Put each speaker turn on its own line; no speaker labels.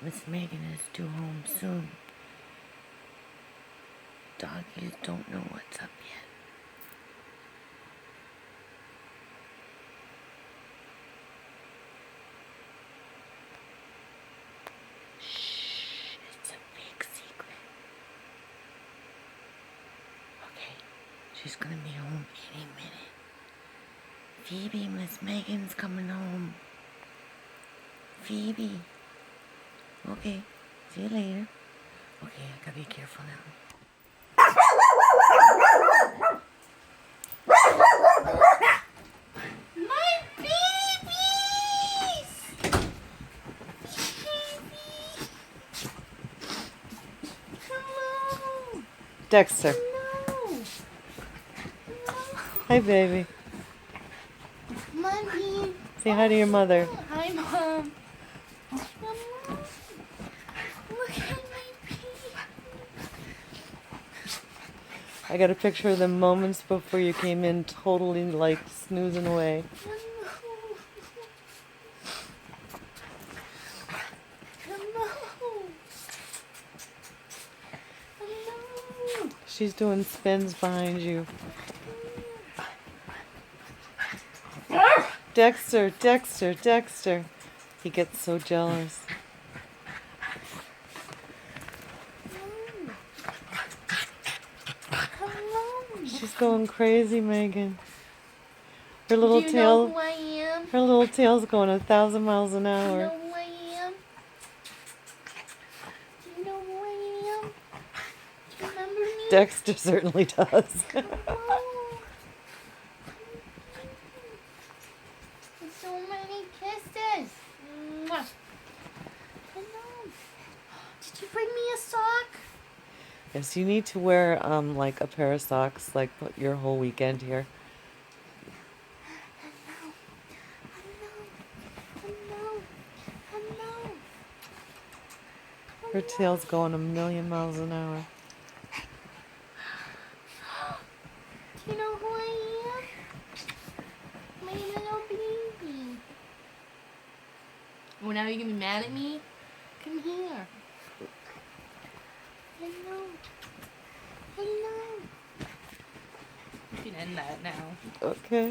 Miss Megan is due home soon. Doggies don't know what's up yet. Shh, it's a big secret. Okay, she's gonna be home any minute. Phoebe, Miss Megan's coming home. Phoebe. Okay, see you later. Okay, I gotta be careful now.
My babies! Hello!
Dexter.
Hello!
Hi, baby.
Mommy!
Say hi to your mother.
Hi, Mom! Hello! Look at my baby!
I got a picture of them moments before you came in, totally like snoozing away.
Hello! Hello! Hello!
She's doing spins behind you. Dexter, Dexter, Dexter. He gets so jealous.
Hello!
She's going crazy, Megan. Her
Do
little
you know
tail,
who I am?
her little tail's going 1,000 miles an
Do you
hour.
know who I am? Do you know who I am? Do you remember me?
Dexter certainly does.
Hello. So many kisses. Mwah. Hello. Did you bring me a sock?
Yes, you need to wear like a pair of socks, like your whole weekend here.
Hello. Hello.
Her tail's going 1,000,000 miles an hour.
Do you know who I am? My little baby. Well, now you're gonna be mad at me? Come here. Hello. Hello. You can end that now.
Okay.